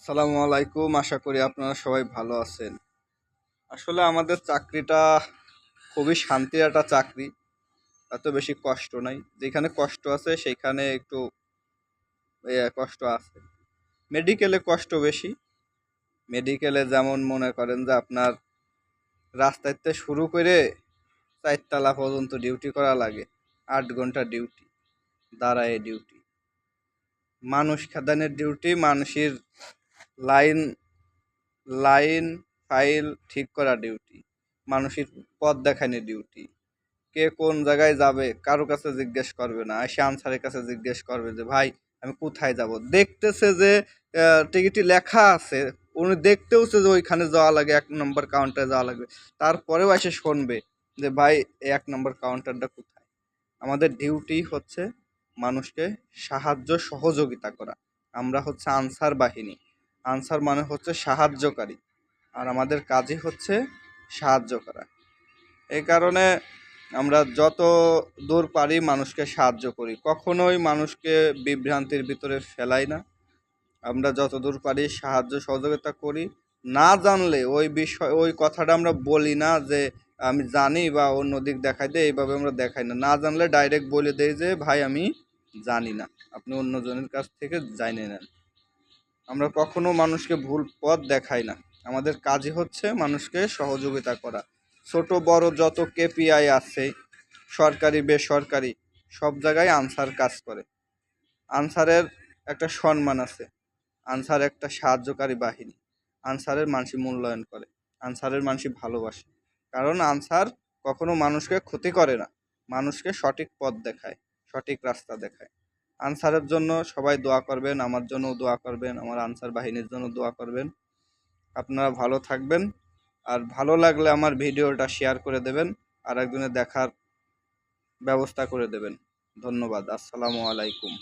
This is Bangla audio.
আসসালামু আলাইকুম। আশা করি আপনারা সবাই ভালো আছেন। আসলে আমাদের চাকরিটা খুবই শান্তির একটা চাকরি, এত বেশি কষ্ট নাই। যেখানে কষ্ট আছে সেইখানে একটু কষ্ট আছে। মেডিকেলে কষ্ট বেশি। মেডিকেলে যেমন মনে করেন যে আপনার রাস্তাতে শুরু করে 4 তলা পর্যন্ত ডিউটি করা লাগে, 8 ঘন্টা ডিউটি, দাঁড়ায় ডিউটি, মানুষ খেদানের ডিউটি, মানুষের লাইন লাইন ফাইল ঠিক করা ডিউটি, মানুষের পথ দেখানো ডিউটি। কে কোন জায়গায় যাবে কারো কাছে জিজ্ঞেস করবে না, এসে আনসারের কাছে জিজ্ঞেস করবে যে ভাই আমি কোথায় যাব। দেখতেছে যে টিকিটে লেখা আছে, উনি দেখতেওছে যে ওইখানে যাওয়া লাগে, 1 নম্বর কাউন্টারে যাওয়া লাগবে, তারপরেও এসে শুনবে যে ভাই এই 1 নম্বর কাউন্টারটা কোথায়। আমাদের ডিউটি হচ্ছে মানুষকে সাহায্য সহযোগিতা করা। আমরা হচ্ছে আনসার বাহিনী। আনসার মানে হচ্ছে সাহায্যকারী, আর আমাদের কাজই হচ্ছে সাহায্য করা। এই কারণে আমরা যত দূর পারি মানুষকে সাহায্য করি, কখনোই মানুষকে বিভ্রান্তির ভিতরে ফেলাই না। আমরা যত দূর পারি সাহায্য সহযোগিতা করি। না জানলে ওই বিষয় ওই কথাটা আমরা বলি না যে আমি জানি বা অন্য দিক দেখাই দেয়, এইভাবে আমরা দেখাই না। না জানলে ডাইরেক্ট বলে দেই যে ভাই আমি জানি না, আপনি অন্যজনের কাছ থেকে জানিয়ে নেন। আমরা কখনো মানুষকে ভুল পথ দেখাই না। আমাদের কাজই হচ্ছে মানুষকে সহযোগিতা করা। ছোট বড় যত কেপিআই আছে, সরকারি বেসরকারি, সব জায়গায় আনসার কাজ করে। আনসারের একটা সম্মান আছে। আনসার একটা সাহায্যকারী বাহিনী। আনসারের মানুষ মূল্যায়ন করে, আনসারের মানুষ ভালোবাসে। কারণ আনসার কখনো মানুষকে ক্ষতি করে না, মানুষকে সঠিক পথ দেখায়, সঠিক রাস্তা দেখায়। আনসারের জন্য সবাই দোয়া করবেন, আমার জন্যও দোয়া করবেন, আমার আনসার বাহিনীর জন্য দোয়া করবেন। আপনারা ভালো থাকবেন। আর ভালো লাগলে আমার ভিডিওটা শেয়ার করে দেবেন, আর একজনের দেখার ব্যবস্থা করে দেবেন। ধন্যবাদ। আসসালামু আলাইকুম।